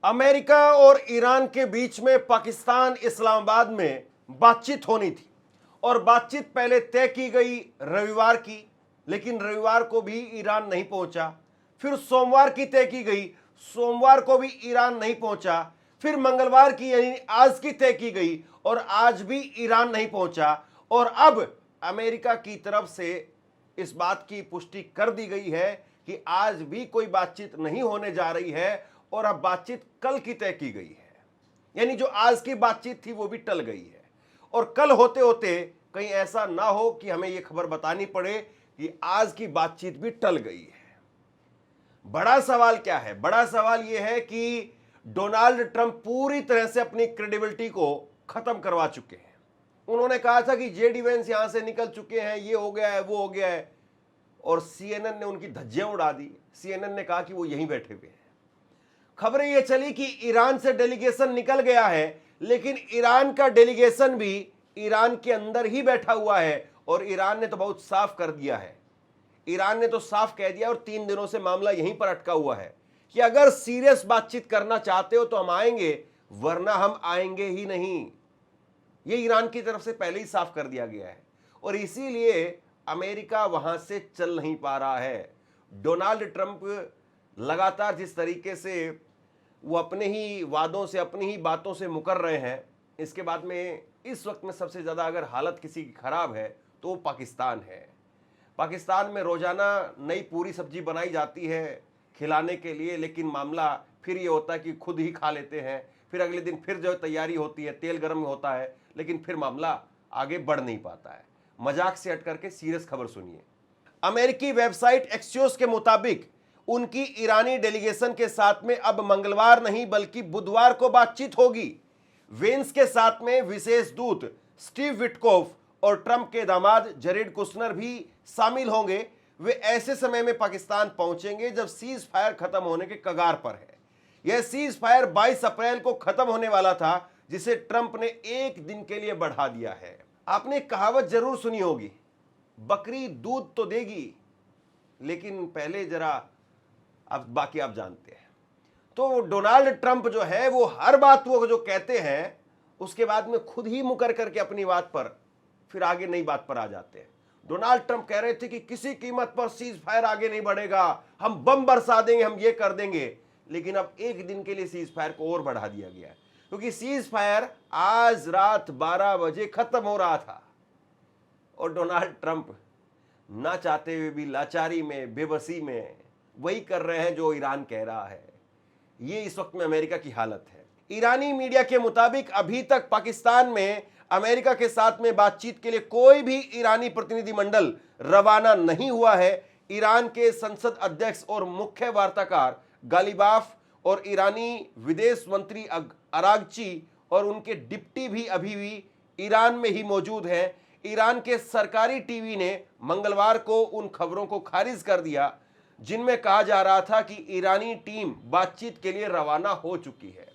America और Iran के बीच में पाकिस्तान इस्लामाबाद में बातचीत होनी थी और बातचीत पहले तय की गई रविवार की, लेकिन रविवार को भी ईरान नहीं पहुंचा। फिर सोमवार की तय की गई, सोमवार को भी ईरान नहीं पहुंचा। फिर मंगलवार की यानी आज की तय की गई और आज भी ईरान नहीं पहुंचा। और अब अमेरिका की तरफ से इस बात की पुष्टि कर दी गई है कि आज भी कोई बातचीत नहीं होने जा रही है और अब बातचीत कल की तय की गई है। यानी जो आज की बातचीत थी वो भी टल गई है और कल होते होते कहीं ऐसा ना हो कि हमें यह खबर बतानी पड़े कि आज की बातचीत भी टल गई है। बड़ा सवाल क्या है? बड़ा सवाल यह है कि डोनाल्ड ट्रंप पूरी तरह से अपनी क्रेडिबिलिटी को खत्म करवा चुके हैं। उन्होंने कहा था कि जेडी वेंस यहां से निकल चुके हैं, ये हो गया है, वो हो गया है, और सीएनएन ने उनकी धज्जियां उड़ा दी। सीएनएन ने कहा कि वो यहीं बैठे हुए हैं। खबरें ये चली कि ईरान से डेलीगेशन निकल गया है, लेकिन ईरान का डेलीगेशन भी ईरान के अंदर ही बैठा हुआ है और ईरान ने तो बहुत साफ कर दिया है। ईरान ने तो साफ कह दिया और 3 दिनों से मामला यहीं पर अटका हुआ है कि अगर सीरियस बातचीत करना चाहते हो तो हम आएंगे, वरना हम आएंगे ही नहीं। ये ईरान की तरफ से पहले ही साफ कर दिया गया है और इसीलिए अमेरिका वहां से चल नहीं पा रहा है। डोनाल्ड ट्रंप लगातार जिस तरीके से वो अपने ही वादों से, अपनी ही बातों से मुकर रहे हैं, इसके बाद में इस वक्त में सबसे ज़्यादा अगर हालत किसी की खराब है तो वो पाकिस्तान है। पाकिस्तान में रोज़ाना नई पूरी सब्जी बनाई जाती है खिलाने के लिए, लेकिन मामला फिर ये होता है कि खुद ही खा लेते हैं। फिर अगले दिन फिर जो तैयारी होती है, तेल गर्म होता है, लेकिन फिर मामला आगे बढ़ नहीं पाता है। मजाक से हट करके सीरियस खबर सुनिए। अमेरिकी वेबसाइट एक्सियोस के मुताबिक उनकी ईरानी डेलीगेशन के साथ में अब मंगलवार नहीं बल्कि बुधवार को बातचीत होगी। वेंस के साथ में विशेष दूत स्टीव विटकोफ और ट्रंप के दामाद जरेड कुशनर भी शामिल होंगे। वे ऐसे समय में पाकिस्तान पहुंचेंगे जब सीज फायर खत्म होने के कगार पर है। यह सीज फायर 22 अप्रैल को खत्म होने वाला था, जिसे ट्रंप ने 1 दिन के लिए बढ़ा दिया है। आपने कहावत जरूर सुनी होगी, बकरी दूध तो देगी, लेकिन पहले जरा अब बाकी आप जानते हैं। तो डोनाल्ड ट्रंप जो है वो हर बात वो जो कहते हैं उसके बाद में खुद ही मुकर करके अपनी बात पर फिर आगे नई बात पर आ जाते हैं। डोनाल्ड ट्रंप कह रहे थे कि किसी कीमत पर सीज फायर आगे नहीं बढ़ेगा, हम बम बरसा देंगे, हम ये कर देंगे, लेकिन अब 1 दिन के लिए सीज फायर को और बढ़ा दिया गया है, क्योंकि सीज फायर आज रात 12 बजे खत्म हो रहा था और डोनाल्ड ट्रंप ना चाहते हुए भी लाचारी में, बेबसी में वही कर रहे हैं जो ईरान कह रहा है। ये इस वक्त में अमेरिका की हालत है। ईरानी मीडिया के मुताबिक अभी तक पाकिस्तान में अमेरिका के साथ में बातचीत के लिए कोई भी ईरानी प्रतिनिधिमंडल रवाना नहीं हुआ है। ईरान के संसद अध्यक्ष और मुख्य वार्ताकार गालिबाफ और ईरानी विदेश मंत्री अरागची और उनके डिप्टी भी अभी भी ईरान में ही मौजूद हैं। ईरान के सरकारी टीवी ने मंगलवार को उन खबरों को खारिज कर दिया जिनमें कहा जा रहा था कि ईरानी टीम बातचीत के लिए रवाना हो चुकी है।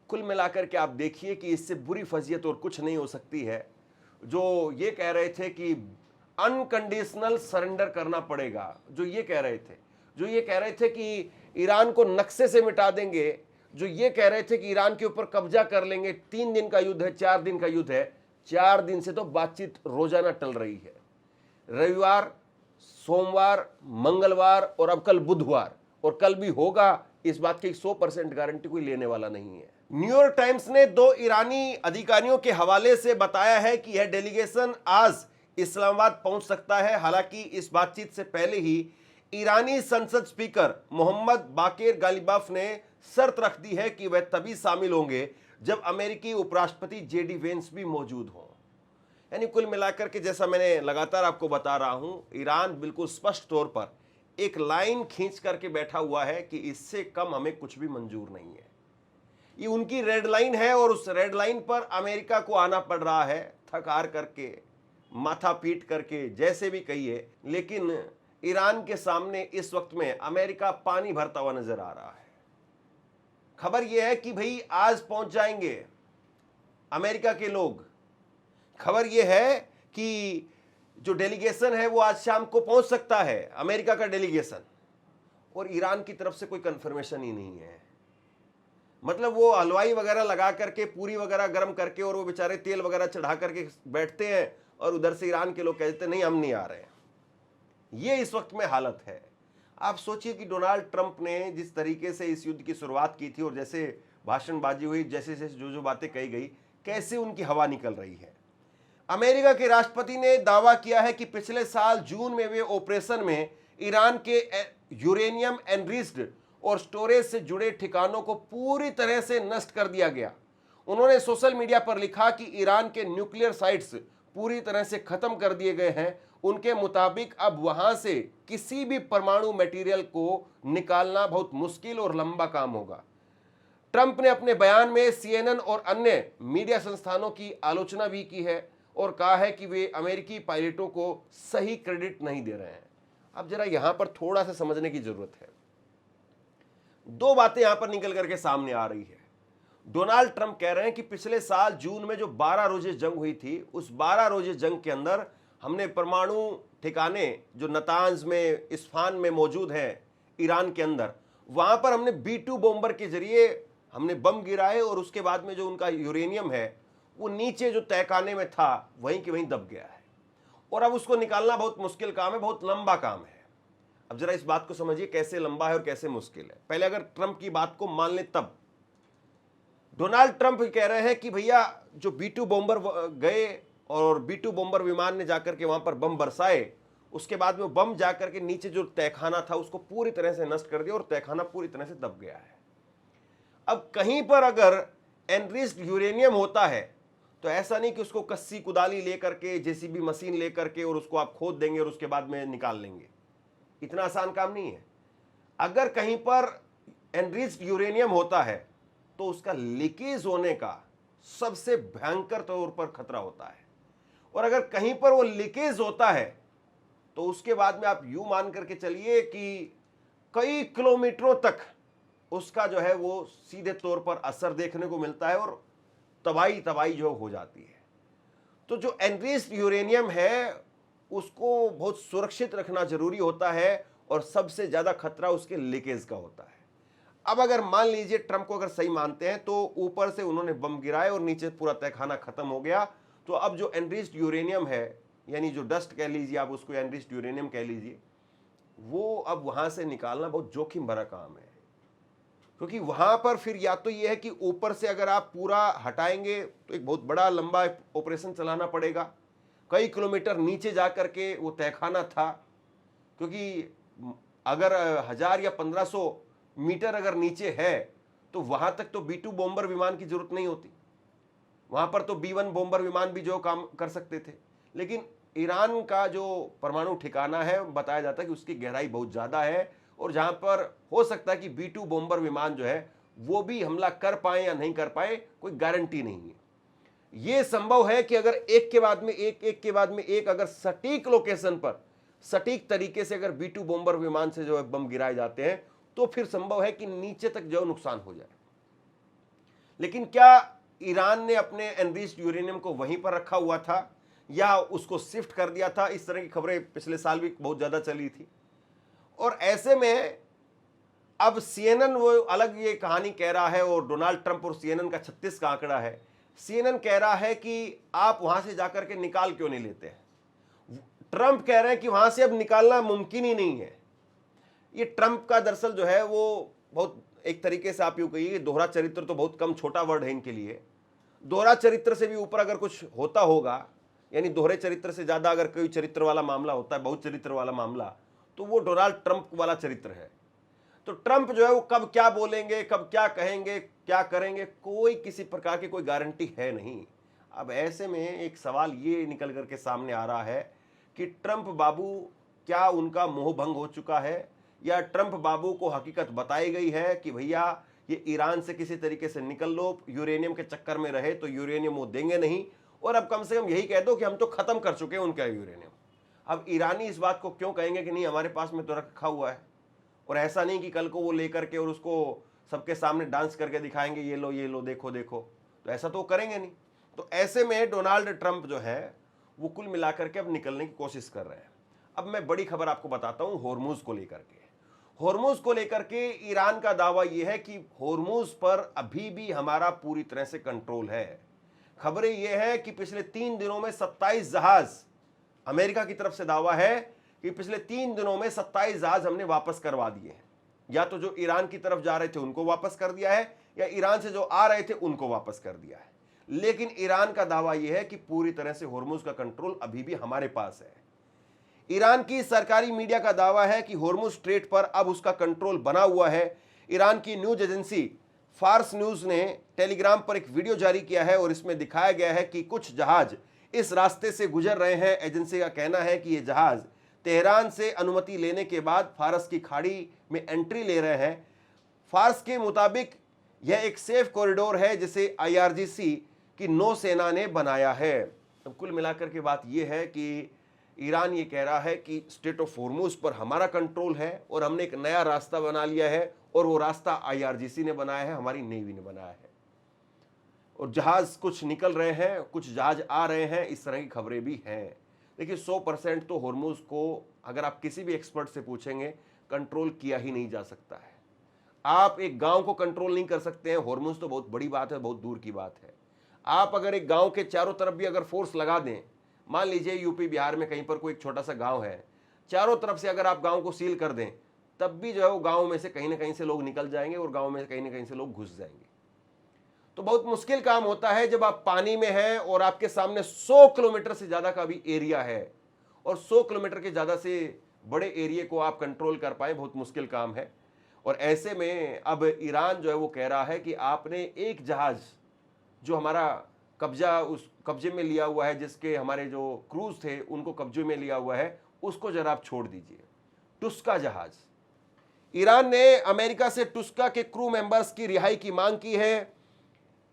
कुल मिलाकर के आप देखिए कि इससे बुरी फजीयत और कुछ नहीं हो सकती है। जो ये कह रहे थे कि अनकंडीशनल सरेंडर करना पड़ेगा, जो ये कह रहे थे कि ईरान को नक्शे से मिटा देंगे, जो ये कह रहे थे कि ईरान के ऊपर कब्जा कर लेंगे, 3 दिन का युद्ध है, 4 दिन का युद्ध है, 4 दिन से तो बातचीत रोजाना टल रही है। रविवार, सोमवार, मंगलवार और अब कल बुधवार, और कल भी होगा, इस बात की 100% गारंटी कोई लेने वाला नहीं है। न्यूयॉर्क टाइम्स ने 2 ईरानी अधिकारियों के हवाले से बताया है कि यह डेलीगेशन आज इस्लामाबाद पहुंच सकता है। हालांकि इस बातचीत से पहले ही ईरानी संसद स्पीकर मोहम्मद बाकेर गालिबाफ ने शर्त रख दी है कि वह तभी शामिल होंगे जब अमेरिकी उपराष्ट्रपति जेडी वेंस भी मौजूद हों। यानी कुल मिलाकर के, जैसा मैंने लगातार आपको बता रहा हूं, ईरान बिल्कुल स्पष्ट तौर पर एक लाइन खींच करके बैठा हुआ है कि इससे कम हमें कुछ भी मंजूर नहीं है। ये उनकी रेड लाइन है और उस रेड लाइन पर अमेरिका को आना पड़ रहा है, थक हार करके, माथा पीट करके, जैसे भी कहिए। लेकिन ईरान के सामने इस वक्त में अमेरिका पानी भरता हुआ नजर आ रहा है। खबर यह है कि भाई आज पहुंच जाएंगे अमेरिका के लोग। खबर यह है कि जो डेलीगेशन है वो आज शाम को पहुंच सकता है, अमेरिका का डेलीगेशन, और ईरान की तरफ से कोई कंफर्मेशन ही नहीं है। मतलब वो हलवाई वगैरह लगा करके पूरी वगैरह गर्म करके और वो बेचारे तेल वगैरह चढ़ा करके बैठते हैं और उधर से ईरान के लोग कहते हैं नहीं हम नहीं आ रहे हैं। ये इस वक्त में हालत है। आप सोचिए कि डोनाल्ड ट्रंप ने जिस तरीके से इस युद्ध की शुरुआत की थी और जैसे भाषणबाजी हुई, जैसे जैसे जो जो बातें कही गई, कैसे उनकी हवा निकल रही है। अमेरिका के राष्ट्रपति ने दावा किया है कि पिछले साल जून में वे ऑपरेशन में ईरान के यूरेनियम एनरिच्ड और स्टोरेज से जुड़े ठिकानों को पूरी तरह से नष्ट कर दिया गया। उन्होंने सोशल मीडिया पर लिखा कि ईरान के न्यूक्लियर साइट्स पूरी तरह से खत्म कर दिए गए हैं। उनके मुताबिक अब वहां से किसी भी परमाणु मटेरियल को निकालना बहुत मुश्किल और लंबा काम होगा। ट्रंप ने अपने बयान में CNN और अन्य मीडिया संस्थानों की आलोचना भी की है और कहा है कि वे अमेरिकी पायलटों को सही क्रेडिट नहीं दे रहे हैं। अब जरा यहां पर थोड़ा सा समझने की जरूरत है। दो बातें यहां पर निकल करके सामने आ रही है। डोनाल्ड ट्रंप कह रहे हैं कि पिछले साल जून में जो 12 रोजे जंग हुई थी, उस 12 रोजे जंग के अंदर हमने परमाणु ठिकाने जो नतांज में, इस्फहान में मौजूद हैं ईरान के अंदर, वहां पर हमने B2 बॉम्बर के जरिए हमने बम गिराए और उसके बाद में जो उनका यूरेनियम है वो नीचे जो तहखाने में था वहीं के वहीं दब गया है और अब उसको निकालना बहुत मुश्किल काम है, बहुत लंबा काम है। अब जरा इस बात को समझिए कैसे लंबा है और कैसे मुश्किल है। पहले अगर ट्रंप की बात को मान लें तब डोनाल्ड ट्रंप कह रहे हैं कि भैया जो B2 बॉम्बर गए और B2 बॉम्बर विमान ने जाकर के वहां पर बम बरसाए, उसके बाद में बम जाकर के नीचे जो तहखाना था उसको पूरी तरह से नष्ट कर दिया और तहखाना पूरी तरह से दब गया है। अब कहीं पर अगर एनरिच्ड यूरेनियम होता है तो ऐसा नहीं कि उसको कस्सी कुदाली लेकर के, JCB मशीन लेकर के और उसको आप खोद देंगे और उसके बाद में निकाल लेंगे। इतना आसान काम नहीं है। अगर कहीं पर एनरिच्ड यूरेनियम होता है तो उसका लीकेज होने का सबसे भयंकर तौर पर खतरा होता है और अगर कहीं पर वो लीकेज होता है तो उसके बाद में आप यूं मान करके चलिए कि कई किलोमीटरों तक उसका जो है वो सीधे तौर पर असर देखने को मिलता है और तबाही जो हो जाती है। तो जो एनरिच्ड यूरेनियम है उसको बहुत सुरक्षित रखना जरूरी होता है और सबसे ज्यादा खतरा उसके लीकेज का होता है। अब अगर मान लीजिए ट्रंप को अगर सही मानते हैं तो ऊपर से उन्होंने बम गिराए और नीचे पूरा तहखाना खत्म हो गया, तो अब जो एनरिच्ड यूरेनियम है, यानी जो डस्ट कह लीजिए आप उसको, एनरिच्ड यूरेनियम कह लीजिए, वो अब वहां से निकालना बहुत जोखिम भरा काम है। क्योंकि वहां पर फिर या तो ये है कि ऊपर से अगर आप पूरा हटाएंगे तो एक बहुत बड़ा लंबा ऑपरेशन चलाना पड़ेगा, कई किलोमीटर नीचे जाकर के वो तहखाना था, क्योंकि अगर 1000 या 1500 मीटर अगर नीचे है तो वहां तक तो B2 बॉम्बर विमान की जरूरत नहीं होती, वहां पर तो B1 बॉम्बर विमान भी जो काम कर सकते थे। लेकिन ईरान का जो परमाणु ठिकाना है बताया जाता है कि उसकी गहराई बहुत ज्यादा है और जहां पर हो सकता है कि B2 बॉम्बर विमान जो है वो भी हमला कर पाए या नहीं कर पाए, कोई गारंटी नहीं है। यह संभव है कि अगर एक के बाद में एक अगर सटीक लोकेशन पर सटीक तरीके से अगर B2 बॉम्बर विमान से जो है बम गिराए जाते हैं तो फिर संभव है कि नीचे तक जो नुकसान हो जाए। लेकिन क्या ईरान ने अपने एनरिच्ड यूरेनियम को वहीं पर रखा हुआ था या उसको शिफ्ट कर दिया था? इस तरह की खबरें पिछले साल भी बहुत ज्यादा चली थी। और ऐसे में अब CNN वो अलग ये कहानी कह रहा है और डोनाल्ड ट्रंप और CNN का 36 का आंकड़ा है। CNN कह रहा है कि आप वहां से जाकर के निकाल क्यों नहीं लेते हैं। ट्रंप कह रहे हैं कि वहां से अब निकालना मुमकिन ही नहीं है। ये ट्रंप का दरअसल जो है वो बहुत एक तरीके से आप यूं कहिए दोहरा चरित्र तो बहुत कम छोटा वर्ड है इनके लिए। दोहरा चरित्र से भी ऊपर अगर कुछ होता होगा, यानी दोहरे चरित्र से ज्यादा अगर कोई चरित्र वाला मामला होता है, बहुत चरित्र वाला मामला, तो वो डोनाल्ड ट्रंप वाला चरित्र है। तो ट्रंप जो है वो कब क्या बोलेंगे, कब क्या कहेंगे, क्या करेंगे, कोई किसी प्रकार की कोई गारंटी है नहीं। अब ऐसे में एक सवाल ये निकल करके सामने आ रहा है कि ट्रंप बाबू क्या उनका मोह भंग हो चुका है या ट्रंप बाबू को हकीकत बताई गई है कि भैया ये ईरान से किसी तरीके से निकल लो, यूरेनियम के चक्कर में रहे तो यूरेनियम वो देंगे नहीं और अब कम से कम यही कह दो कि हम तो खत्म कर चुके हैं उनका यूरेनियम। अब ईरानी इस बात को क्यों कहेंगे कि नहीं हमारे पास में तो रखा हुआ है, और ऐसा नहीं कि कल को वो लेकर के और उसको सबके सामने डांस करके दिखाएंगे ये लो देखो देखो, तो ऐसा तो करेंगे नहीं। तो ऐसे में डोनाल्ड ट्रंप जो है वो कुल मिलाकर के अब निकलने की कोशिश कर रहे हैं। अब मैं बड़ी खबर आपको बताता हूं होर्मुज को लेकर के। होर्मुज को लेकर के ईरान का दावा यह है कि होर्मुज पर अभी भी हमारा पूरी तरह से कंट्रोल है। खबरें यह है कि पिछले 3 दिनों में 27 जहाज, अमेरिका की तरफ से दावा है कि पिछले 3 दिनों में 27 जहाज हमने वापस करवा दिए हैं। या तो जो ईरान की तरफ जा रहे थे उनको वापस कर दिया है, या ईरान से जो आ रहे थे उनको वापस कर दिया है। लेकिन ईरान का दावा यह है कि पूरी तरह से होर्मुज का कंट्रोल अभी भी हमारे पास है। ईरान की सरकारी मीडिया का दावा है कि होर्मुज स्ट्रेट पर अब उसका कंट्रोल बना हुआ है। ईरान की न्यूज एजेंसी फार्स न्यूज ने टेलीग्राम पर एक वीडियो जारी किया है और इसमें दिखाया गया है कि कुछ जहाज इस रास्ते से गुजर रहे हैं। एजेंसी का कहना है कि ये जहाज तेहरान से अनुमति लेने के बाद फारस की खाड़ी में एंट्री ले रहे हैं। फार्स के मुताबिक यह एक सेफ कॉरिडोर है जिसे IRGC की नौसेना ने बनाया है। तो कुल मिलाकर के बात यह है कि ईरान ये कह रहा है कि स्ट्रेट ऑफ होर्मुज पर हमारा कंट्रोल है और हमने एक नया रास्ता बना लिया है, और वो रास्ता IRGC ने बनाया है, हमारी नेवी ने बनाया है। और जहाज कुछ निकल रहे हैं, कुछ जहाज आ रहे हैं, इस तरह की खबरें भी हैं। देखिए 100% तो होर्मुज को अगर आप किसी भी एक्सपर्ट से पूछेंगे कंट्रोल किया ही नहीं जा सकता है। आप एक गांव को कंट्रोल नहीं कर सकते हैं, होर्मुज तो बहुत बड़ी बात है, बहुत दूर की बात है। आप अगर एक गांव के चारों तरफ भी अगर फोर्स लगा दें, मान लीजिए यूपी बिहार में कहीं पर कोई एक छोटा सा गांव है, चारों तरफ से अगर आप गांव को सील कर दें, तब भी जो है वो गांव में से कहीं ना कहीं से लोग निकल जाएंगे और गांव में कहीं ना कहीं से लोग घुस जाएंगे। तो बहुत मुश्किल काम होता है जब आप पानी में हैं और आपके सामने 100 किलोमीटर से ज्यादा का भी एरिया है, और 100 किलोमीटर के ज्यादा से बड़े एरिया को आप कंट्रोल कर पाए, बहुत मुश्किल काम है। और ऐसे में अब ईरान जो है वो कह रहा है कि आपने एक जहाज जो हमारा उस कब्जे में लिया हुआ है, जिसके हमारे जो क्रूज थे उनको कब्जे में लिया हुआ है, उसको जरा आप छोड़ दीजिए। टुस्का जहाज, ईरान ने अमेरिका से टुस्का के क्रू मेंबर्स की रिहाई की मांग की है।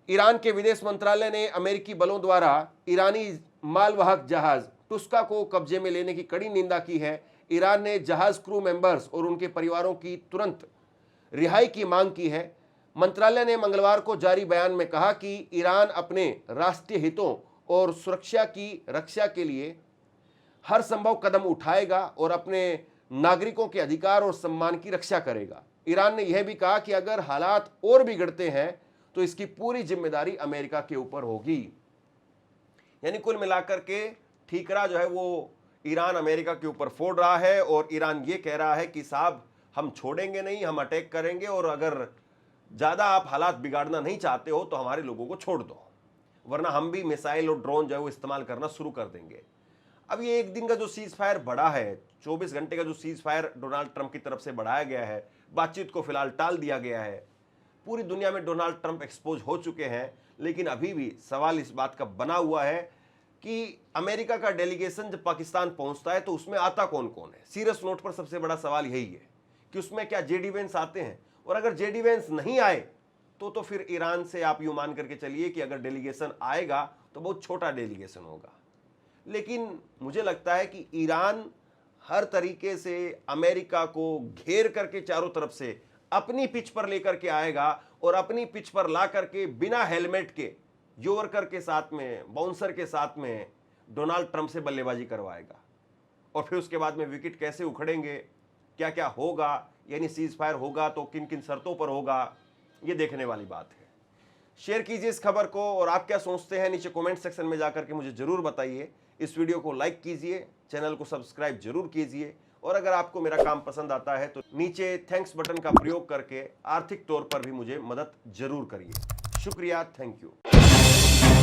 ईरान के विदेश मंत्रालय ने अमेरिकी बलों द्वारा ईरानी मालवाहक जहाज टुस्का को कब्जे में लेने की कड़ी निंदा की है। ईरान ने जहाज क्रू मेंबर्स और उनके परिवारों की तुरंत रिहाई की मांग की है। मंत्रालय ने मंगलवार को जारी बयान में कहा कि ईरान अपने राष्ट्रीय हितों और सुरक्षा की रक्षा के लिए हर संभव कदम उठाएगा और अपने नागरिकों के अधिकार और सम्मान की रक्षा करेगा। ईरान ने यह भी कहा कि अगर हालात और बिगड़ते हैं तो इसकी पूरी जिम्मेदारी अमेरिका के ऊपर होगी। यानी कुल मिलाकर के ठीकरा जो है वो ईरान अमेरिका के ऊपर फोड़ रहा है, और ईरान ये कह रहा है कि साहब हम छोड़ेंगे नहीं, हम अटैक करेंगे, और अगर ज़्यादा आप हालात बिगाड़ना नहीं चाहते हो तो हमारे लोगों को छोड़ दो, वरना हम भी मिसाइल और ड्रोन जो है वो इस्तेमाल करना शुरू कर देंगे। अब ये एक दिन का जो सीज फायर बढ़ा है, 24 घंटे का जो सीज फायर डोनाल्ड ट्रंप की तरफ से बढ़ाया गया है, बातचीत को फिलहाल टाल दिया गया है। पूरी दुनिया में डोनाल्ड ट्रंप एक्सपोज हो चुके हैं, लेकिन अभी भी सवाल इस बात का बना हुआ है कि अमेरिका का डेलीगेशन जब पाकिस्तान पहुंचता है तो उसमें आता कौन कौन है। सीरियस नोट पर सबसे बड़ा सवाल यही है कि उसमें क्या JD वेंस आते हैं, और अगर JD वेंस नहीं आए तो फिर ईरान से आप यूं मान करके चलिए कि अगर डेलीगेशन आएगा तो बहुत छोटा डेलीगेशन होगा। लेकिन मुझे लगता है कि ईरान हर तरीके से अमेरिका को घेर करके चारों तरफ से अपनी पिच पर लेकर के आएगा, और अपनी पिच पर ला करके बिना हेलमेट के योरकर के साथ में, बाउंसर के साथ में डोनाल्ड ट्रंप से बल्लेबाजी करवाएगा। और फिर उसके बाद में विकेट कैसे उखड़ेंगे, क्या क्या होगा, यानी सीज फायर होगा तो किन किन शर्तों पर होगा, ये देखने वाली बात है। शेयर कीजिए इस खबर को, और आप क्या सोचते हैं नीचे कमेंट सेक्शन में जाकर के मुझे जरूर बताइए। इस वीडियो को लाइक कीजिए, चैनल को सब्सक्राइब जरूर कीजिए, और अगर आपको मेरा काम पसंद आता है तो नीचे थैंक्स बटन का प्रयोग करके आर्थिक तौर पर भी मुझे मदद जरूर करिए। शुक्रिया, थैंक यू।